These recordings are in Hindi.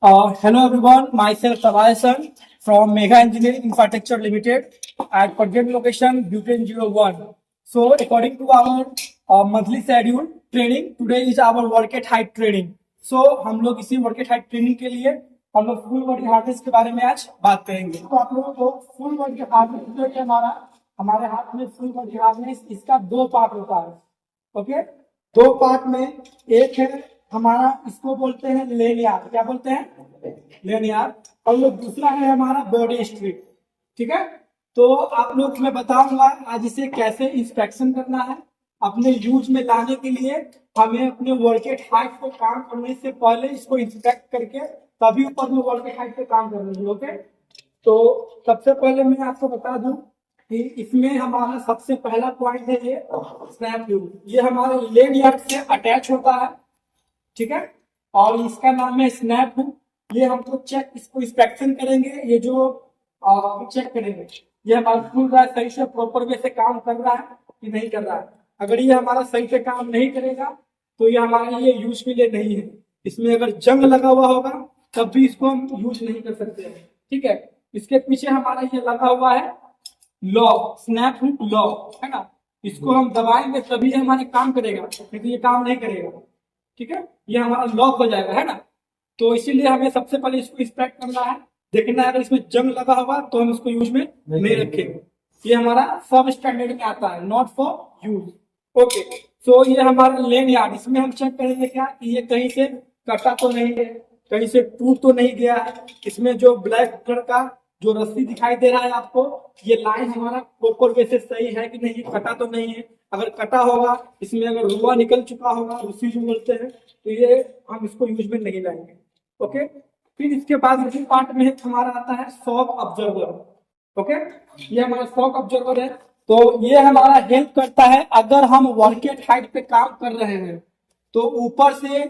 Hello everyone, myself Tabayasan from Mega Engineering Infrastructure Limited at present location Bhutan 01. So according to our monthly schedule training, today is our work at height training. So हम लोग इसी work at height training के लिए हम लोग फुल बॉडी हार्डनेस के बारे में आज बात करेंगे। तो आप लोगों को फुल बॉडी हार्डनेस जो है हमारे हाथ में फुल बॉडी हार्डनेस इसका दो पार्ट होता है। ओके, दो पार्ट में एक है हमारा, इसको बोलते हैं लेनियार। क्या बोलते हैं? लेनियार। और ये दूसरा है हमारा बॉडी स्ट्रिप। ठीक है, तो आप लोग मैं बताऊंगा आज इसे कैसे इंस्पेक्शन करना है। अपने यूज में लाने के लिए हमें अपने वर्केट हाइट को काम करने से पहले इसको इंस्पेक्ट करके तभी ऊपर में वर्केट हाइट पे काम करना है। ओके, तो सबसे पहले मैं आपको बता दूं कि इसमें हमारा सबसे पहला पॉइंट है ये स्नैप ट्यूब। ये हमारे लेन यार्ड से अटैच होता है। ठीक है, और इसका नाम है स्नैप हुक। ये हमको चेक, इसको इंस्पेक्शन करेंगे। ये जो चेक करेंगे ये हमारा फुल सही से प्रॉपर वे से काम कर रहा है कि नहीं कर रहा है। अगर ये हमारा सही से काम नहीं करेगा तो ये हमारे लिए यूज के लिए नहीं है। इसमें अगर जंग लगा हुआ होगा तब भी इसको हम यूज नहीं कर सकते हैं। ठीक है, इसके पीछे हमारा ये लगा हुआ है लॉक, स्नैप हुक लॉक है ना। इसको हम दबाएंगे तभी हमारे काम करेगा, नहीं तो ये काम नहीं करेगा। ठीक है, ये हमारा लॉक हो जाएगा है ना। तो इसीलिए हमें सबसे पहले इसको इंस्पेक्ट करना है, देखना है अगर इसमें जंग लगा होगा तो हम इसको यूज में नहीं रखेंगे। ये हमारा सब स्टैंडर्ड में आता है, नॉट फॉर यूज। ओके, सो ये हमारा लेन यार्ड। इसमें हम चेक करेंगे क्या कि ये कहीं से कटा तो नहीं है, कहीं से टूट तो नहीं गया है। इसमें जो ब्लैक कलर का जो रस्सी दिखाई दे रहा है आपको, ये लाइन हमारा प्रॉपर वे से सही है कि नहीं, कटा तो नहीं है। अगर कटा होगा, इसमें अगर रुआ निकल चुका होगा, उसी जो बोलते हैं, तो ये हम इसको यूज में नहीं लाएंगे। ओके, फिर इसके बाद इसी पार्ट में हमारा आता है शॉक ऑब्जर्वर। ओके, ये हमारा शॉक ऑब्जर्वर है। तो ये हमारा हेल्प करता है अगर हम वर्केट हाइट पे काम कर रहे हैं तो ऊपर से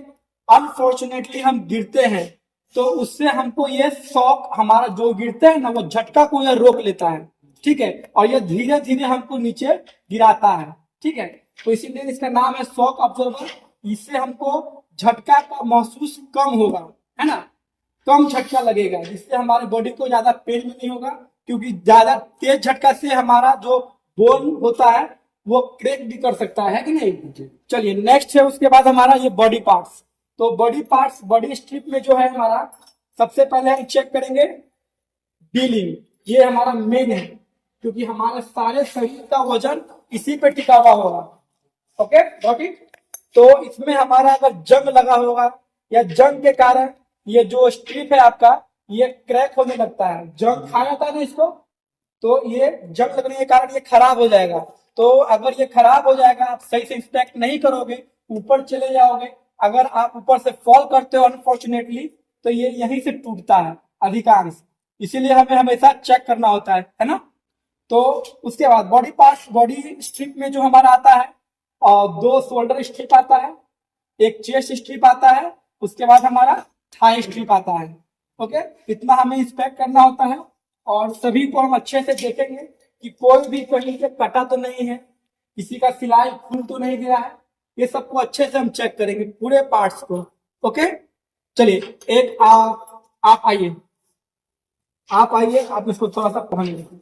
अनफॉर्चुनेटली हम गिरते हैं तो उससे हमको ये शॉक, हमारा जो गिरते हैं ना वो झटका को ये रोक लेता है। ठीक है, और ये धीरे धीरे हमको नीचे गिराता है। ठीक है, तो इसीलिए इसका नाम है शॉक ऑब्जर्वर। इससे हमको झटका का महसूस कम होगा है ना, कम झटका लगेगा, जिससे हमारे बॉडी को ज्यादा पेन भी नहीं होगा। क्योंकि ज्यादा तेज झटका से हमारा जो बोन होता है वो क्रैक भी कर सकता है कि नहीं। चलिए नेक्स्ट है उसके बाद हमारा ये बॉडी पार्ट्स। तो बॉडी पार्ट्स, बॉडी स्ट्रिप में जो है हमारा सबसे पहले हम चेक करेंगे डीलिंग। ये हमारा मेन है क्योंकि हमारे सारे शरीर का वजन इसी पे टिका हुआ होगा। Okay, got it. तो इसमें हमारा अगर जंग लगा होगा या जंग के कारण ये जो स्ट्रिप है आपका ये क्रैक होने लगता है, जंग खा जाता है ना इसको, तो ये जंग लगने के कारण ये खराब हो जाएगा। तो अगर ये खराब हो जाएगा, आप सही से इंस्पेक्ट नहीं करोगे, ऊपर चले जाओगे, अगर आप ऊपर से फॉल करते हो अनफॉर्चुनेटली तो ये यहीं से टूटता है अधिकांश। इसीलिए हमें हमेशा चेक करना होता है ना। तो उसके बाद बॉडी पार्ट्स, बॉडी स्ट्रिप में जो हमारा आता है और दो शोल्डर स्ट्रिप आता है, एक चेस्ट स्ट्रिप आता है, उसके बाद हमारा थाई स्ट्रिप आता है। ओके, इतना हमें इंस्पेक्ट करना होता है और सभी को हम अच्छे से देखेंगे कि कोई भी कहीं से कटा तो नहीं है, किसी का सिलाई खुल तो नहीं गया है। ये सबको अच्छे से हम चेक करेंगे पूरे पार्ट्स को। ओके, चलिए एक आप आइए, आप इसको थोड़ा सा पहन लीजिए।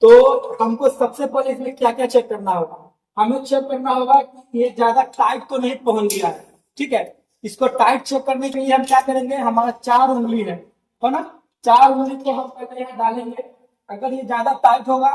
तो हमको सबसे पहले इसमें क्या क्या चेक करना होगा, हमें चेक करना होगा कि ये ज्यादा टाइट तो नहीं पहन लिया है। ठीक है, इसको टाइट चेक करने के लिए हम क्या करेंगे, हमारा 4 उंगली है ना, 4 उंगली को हम पहले यहाँ डालेंगे। अगर ये ज्यादा टाइट होगा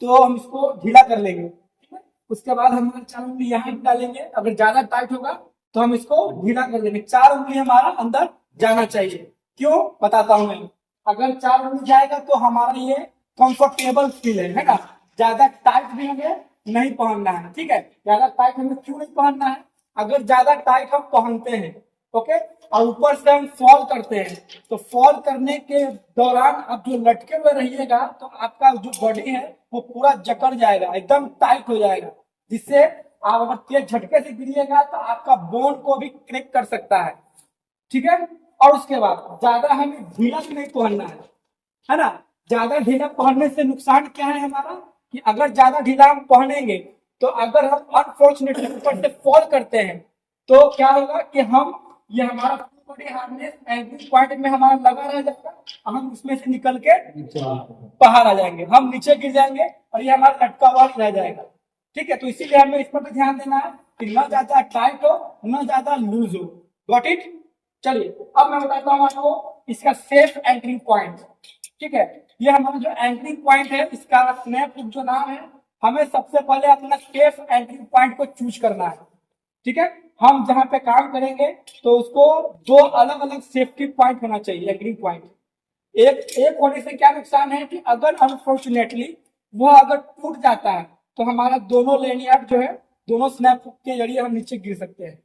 तो हम इसको ढीला कर लेंगे। ठीक है, उसके बाद हमारा 4 उंगली यहाँ डालेंगे। अगर ज्यादा टाइट होगा तो हम इसको ढीला कर लेंगे। 4 उंगली हमारा अंदर जाना चाहिए। क्यों, बताता हूँ मैं। अगर 4 उंगली जाएगा तो हमारा ये कंफर्टेबल फील है ना। ज्यादा टाइट भी हमें नहीं पहनना है। ठीक है, ज्यादा टाइट हमें क्यों नहीं पहनना है, अगर ज्यादा टाइट हम पहनते हैं ओके और ऊपर से हम फॉल करते हैं तो फॉल करने के दौरान आप जो लटके हुए रहिएगा तो आपका जो बॉडी है वो पूरा जकड़ जाएगा, एकदम टाइट हो जाएगा, जिससे आप अगर तेज झटके से गिरिएगा तो आपका बोन को भी क्रैक कर सकता है। ठीक है, और उसके बाद ज्यादा हमें ढीला भी नहीं पहनना है ना। ज्यादा ढीला पहनने से नुकसान क्या है हमारा, कि अगर ज्यादा ढीला हम पहनेंगे तो अगर हम अनफॉर्चुनेटली ऊपर से फॉल करते हैं तो क्या होगा कि हम, ये हमारा बॉडी हार्नेस एंकरिंग पॉइंट में हमारा लगा रह जाएगा, हम उसमें से निकल के बाहर आ जाएंगे, हम नीचे गिर जाएंगे और ये हमारा लटका हुआ रह जाएगा। ठीक है, तो इसीलिए हमें इस पर भी ध्यान देना है कि न ज्यादा टाइट हो न ज्यादा लूज हो। Got it? चलिए अब मैं बताता हूँ आपको इसका सेफ एंकरिंग पॉइंट। ठीक है, ये हमारा जो एंकरिंग पॉइंट है, इसका स्नैप हुक जो नाम है, हमें सबसे पहले अपना सेफ एंकरिंग पॉइंट को चूज करना है। ठीक है, हम जहां पे काम करेंगे तो उसको दो अलग अलग सेफ्टी पॉइंट होना चाहिए एंकरिंग पॉइंट। एक होने से क्या नुकसान है कि अगर अनफॉर्चुनेटली वह अगर टूट जाता है तो हमारा दोनों लेनियार्ड जो है, दोनों स्नैप हुक के जरिए हम नीचे गिर सकते हैं,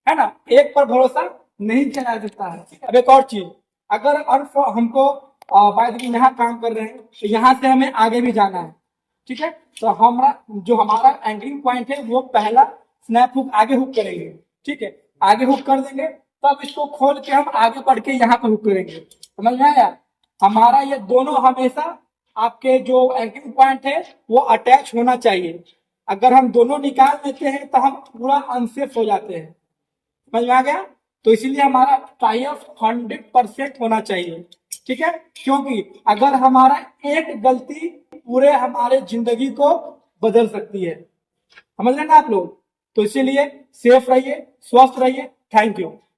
है ना। एक पर भरोसा नहीं किया जा सकता है। अब एक और चीज, अगर हमको बाय द वे यहाँ काम कर रहे हैं तो यहाँ से हमें आगे भी जाना है। ठीक है, तो हमारा एंकरिंग पॉइंट है वो पहला स्नैप हुक आगे हुक करेंगे। ठीक है, आगे हुक कर देंगे, तब इसको खोल के हम आगे बढ़ के यहाँ पे हुक करेंगे। समझ में आया? हमारा ये दोनों हमेशा आपके जो एंकरिंग पॉइंट है वो अटैच होना चाहिए। अगर हम दोनों निकाल लेते हैं तो हम पूरा अनसेफ हो जाते हैं। समझ में आ गया? तो इसीलिए हमारा टाई ऑफ 100% होना चाहिए। ठीक है, क्योंकि अगर हमारा एक गलती पूरे हमारे जिंदगी को बदल सकती है। समझ रहे ना आप लोग? तो इसीलिए सेफ रहिए, स्वस्थ रहिए। Thank you.